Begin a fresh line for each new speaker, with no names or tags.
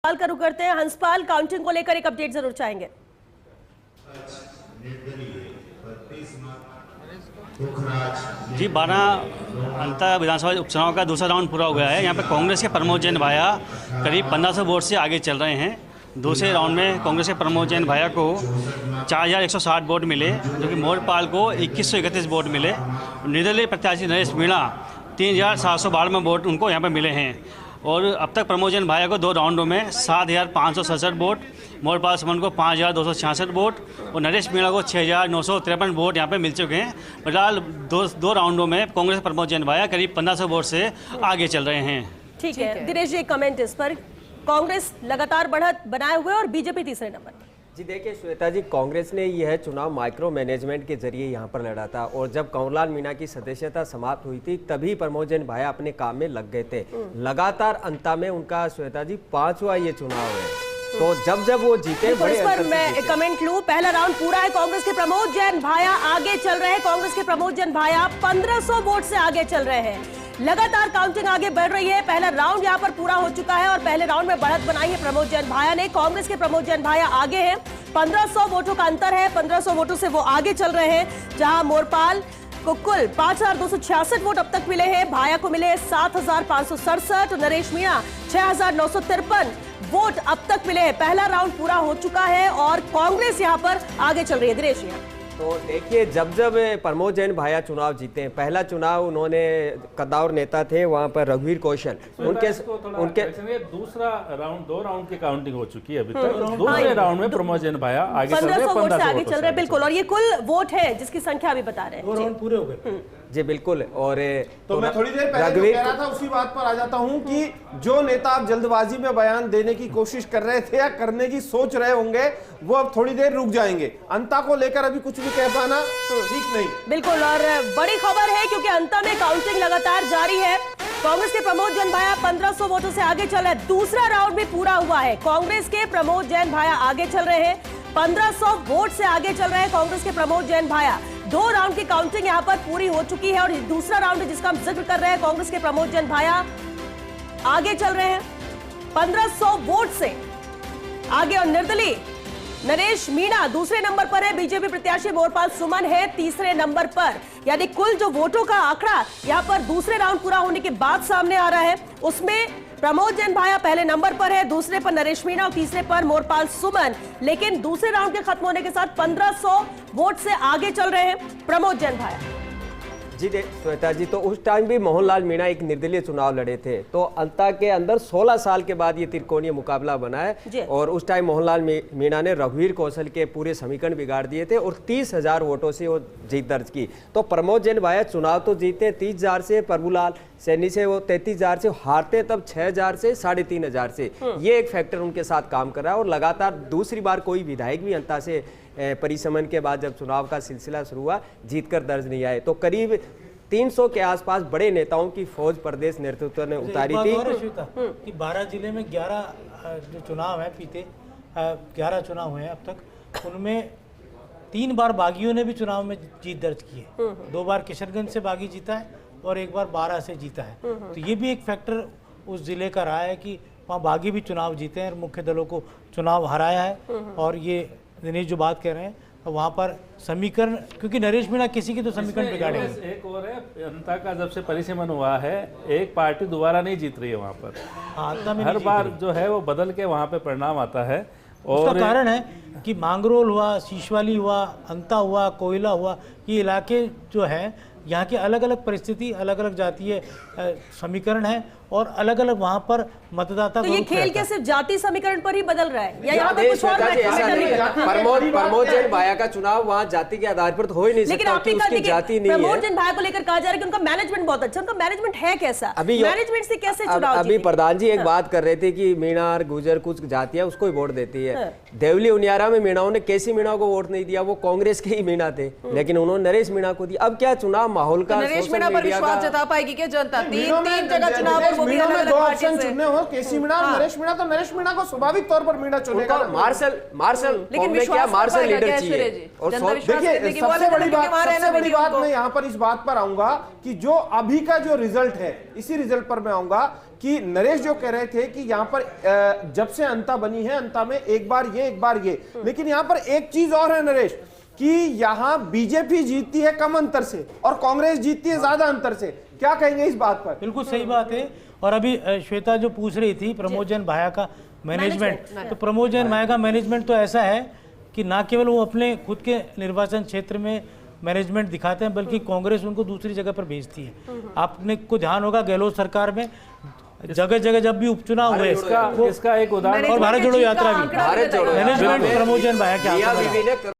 हंसपाल का रुख करते हैं। हंसपाल, काउंटिंग को लेकर एक अपडेट जरूर चाहेंगे।
जी 12 अंतर विधानसभा उपचुनाव का दूसरा राउंड पूरा हो गया है। यहाँ पे कांग्रेस के प्रमोद जैन भाया करीब 1500 वोट से आगे चल रहे हैं। दूसरे राउंड में कांग्रेस के प्रमोद जैन भाया को 4160 वोट मिले, जो कि मोरपाल को 2131 वोट मिले। निर्दलीय प्रत्याशी नरेश मीणा 3792 वोट उनको यहाँ पे मिले हैं। और अब तक प्रमोद जैन भाया को 2 राउंडों में 7567 वोट, मोरपाल सुमन को 5266 वोट और नरेश मीणा को 6953 वोट यहाँ पे मिल चुके हैं। फिलहाल दो राउंडों में कांग्रेस प्रमोद जैन भाया करीब 1500 वोट से आगे चल रहे हैं।
ठीक है दिनेश जी, कमेंट इस पर। कांग्रेस लगातार बढ़त बनाए हुए और बीजेपी तीसरे नंबर पर।
जी देखिए श्वेता जी, कांग्रेस ने यह चुनाव माइक्रो मैनेजमेंट के जरिए यहाँ पर लड़ा था और जब कंवरलाल मीणा की सदस्यता समाप्त हुई थी तभी प्रमोद जैन भाया अपने काम में लग गए थे। लगातार अंता में उनका श्वेता जी 5वां ये चुनाव है, तो जब वो जीते बड़े
इस पर मैं कमेंट लूं। पहला राउंड पूरा है, कांग्रेस के प्रमोद जैन भाया आगे चल रहे हैं। कांग्रेस के प्रमोद जैन भाया 1500 वोट से आगे चल रहे हैं। लगातार काउंटिंग आगे बढ़ रही है। पहला राउंड यहां पर पूरा हो चुका है और पहले राउंड में बढ़त बनाई है प्रमोद जैन भाया ने। कांग्रेस के प्रमोद जैन भाया आगे हैं, 1500 वोटों का अंतर है। 1500 वोटों से वो आगे चल रहे हैं, जहां मोरपाल को कुल 5266 वोट अब तक मिले हैं, भाया को मिले 7567 और नरेश मीणा 6953 वोट अब तक मिले हैं। पहला राउंड पूरा हो चुका है और कांग्रेस यहां पर आगे चल रही है। दिनेश जी,
तो देखिए जब प्रमोद जैन भाया चुनाव जीते हैं, पहला चुनाव उन्होंने कद्दावर नेता थे वहां पर रघुवीर कौशल, उनके
दूसरा राउंड 2 राउंड की काउंटिंग हो चुकी है अभी तक। दूसरे राउंड में प्रमोद जैन भाया आगे चल रहे हैं,
1500 वोट से आगे चल रहे हैं। बिल्कुल, और ये कुल वोट है जिसकी संख्या अभी बता रहे हैं।
2 राउंड पूरे हो गए
जी बिल्कुल। और
तो मैं थोड़ी देर पहले जो कह रहा था उसी बात पर आ जाता हूं कि जो नेता आप जल्दबाजी में बयान देने की कोशिश कर रहे थे या करने की सोच रहे होंगे, वो अब थोड़ी देर रुक जाएंगे। अंता को लेकर अभी कुछ भी कह पाना ठीक नहीं।
बिल्कुल, और बड़ी खबर है क्योंकि अंता में काउंटिंग लगातार जारी है। कांग्रेस के प्रमोद जैन भाया 1500 वोटों से आगे चल रहे हैं। दूसरा राउंड भी पूरा हुआ है, कांग्रेस के प्रमोद जैन भाया आगे चल रहे हैं, 1500 वोट से आगे चल रहे हैं कांग्रेस के प्रमोद जैन भाया। 2 राउंड की काउंटिंग यहां पर पूरी हो चुकी है और दूसरा राउंड जिसका हम जिक्र कर रहे हैं, कांग्रेस के प्रमोद जैन भाया आगे चल रहे हैं 1500 वोट से आगे। और निर्दलीय नरेश मीणा दूसरे नंबर पर है, बीजेपी प्रत्याशी मोरपाल सुमन है तीसरे नंबर पर। यानी कुल जो वोटों का आंकड़ा यहां पर दूसरे राउंड पूरा होने के बाद सामने आ रहा है, उसमें प्रमोद जैन भाया पहले नंबर पर है, दूसरे पर नरेश मीणा और तीसरे पर मोरपाल सुमन। लेकिन दूसरे राउंड के खत्म होने के साथ 1500 वोट से आगे चल रहे हैं प्रमोद जैन भाया।
जी श्वेता जी, तो उस टाइम भी मोहनलाल मीणा एक निर्दलीय चुनाव लड़े थे, तो अंता के अंदर 16 साल के बाद ये त्रिकोणीय मुकाबला बना है और उस टाइम मोहनलाल मीणा ने रघुवीर कौशल के पूरे समीकरण बिगाड़ दिए थे और 30,000 वोटों से वो जीत दर्ज की। तो प्रमोद जैन भाया चुनाव तो जीते 30,000 से, प्रभुलाल सैनी से वो 33,000 से, हारते तब 6,000 से 3,500 से। ये एक फैक्टर उनके साथ काम कर रहा है और लगातार दूसरी बार कोई विधायक भी अंता से परिसमन के बाद जब चुनाव का सिलसिला शुरू हुआ जीतकर दर्ज नहीं आए। तो करीब 300 के आसपास बड़े नेताओं की फौज प्रदेश नेतृत्व ने उतारी थी।
कि 12 जिले में 11 जो चुनाव है बीते 11 चुनाव हुए हैं अब तक, उनमें 3 बार बागियों ने भी चुनाव में जीत दर्ज की है। 2 बार किशनगंज से बागी जीता है और 1 बार 12 से जीता है। तो ये भी एक फैक्टर उस जिले का रहा है कि वहाँ बागी भी चुनाव जीते हैं और मुख्य दलों को चुनाव हराया है। और ये दिनेश जो बात कह रहे हैं वहाँ पर समीकरण, क्योंकि नरेश मीणा किसी की तो समीकरण बिगाड़ेंगे।
एक और है, अंता का जब से परिसीमन हुआ है एक पार्टी दोबारा नहीं जीत रही है वहाँ पर। हर बार जो है वो बदल के वहाँ पे परिणाम आता है। और
उसका कारण है कि मांगरोल हुआ, शीशवाली हुआ, अंता हुआ, कोयला हुआ, ये इलाके जो हैं यहाँ की अलग अलग परिस्थिति, अलग अलग जातीय समीकरण है और अलग अलग वहाँ पर मतदाता।
तो ये खेल क्या सिर्फ जाति समीकरण पर ही बदल रहा है या यहाँ पर कुछ और?
प्रमोद जैन भाया का चुनाव वहाँ जाति के आधार पर तो हो ही नहीं सकता कि उसकी जाति नहीं है।
प्रमोद जैन भाया को लेकर कहा जा रहा है कि उनका मैनेजमेंट बहुत अच्छा, उनका मैनेजमेंट है कैसा?
अभी
मैनेजमेंट से कैसे चुनाव?
अभी प्रधान जी एक बात कर रहे थे कि मीणा और गुजर कुछ जातियां उसको ही वोट देती है। देवली उनियारा में मीणाओं ने कैसी मीणा को वोट नहीं दिया, वो कांग्रेस के ही मीणा थे, लेकिन उन्होंने नरेश मीणा को दिया। अब क्या चुनाव माहौल का,
नरेश मीणा पर विश्वास जता पाएगी क्या जनता? 3 जगह चुनाव
वो भी
मीणा में
अलग-अलग
दो
पार्टी
ऑप्शन
से।
चुनने हो, केसी मीणा और नरेश मीणा, तो नरेश मीणा को स्वाभाविक तौर पर मीणा चुनेगा।
उनको मार्शल
लेकिन
कौन में क्या
विश्वास
मार्शल
कर पाएगा
लीडर
क्या
चाहिए।
ऐश्वर्या जी?
और
जनता विश्वास
देखिए
करने की वो
सबसे
अलग
बड़ी
अलग क्योंकि वहाँ रहना
सबसे
भी
बड़ी
नहीं
बात
उनको।
मैं यहाँ पर इस बात पर आऊंगा कि जो अभी का जो रिजल्ट है, इसी रिजल्ट पर मैं आऊंगा कि नरेश जो कह रहे थे कि यहाँ पर जब से अंता बनी है, अंता में एक बार ये एक बार ये, लेकिन यहाँ पर एक चीज और है नरेश, कि यहाँ बीजेपी जीतती है कम अंतर से और कांग्रेस जीतती है ज्यादा अंतर से। क्या कहेंगे इस बात पर?
बिल्कुल सही बात है। और अभी श्वेता जो पूछ रही थी प्रमोद जैन भाया का मैनेजमेंट, तो प्रमोद जैन भाया का मैनेजमेंट तो ऐसा है कि ना केवल वो अपने खुद के निर्वाचन क्षेत्र में मैनेजमेंट दिखाते हैं, बल्कि कांग्रेस उनको दूसरी जगह पर भेजती है। आपने को ध्यान होगा गहलोत सरकार में जगह जगह जब भी उपचुनाव हुए,
इसका एक उदाहरण
और भारत जोड़ो यात्रा भी,
भारत जोड़ो
मैनेजमेंट प्रमोद जैन भाया के हाथ में
मियां
रहा।
बीवी ने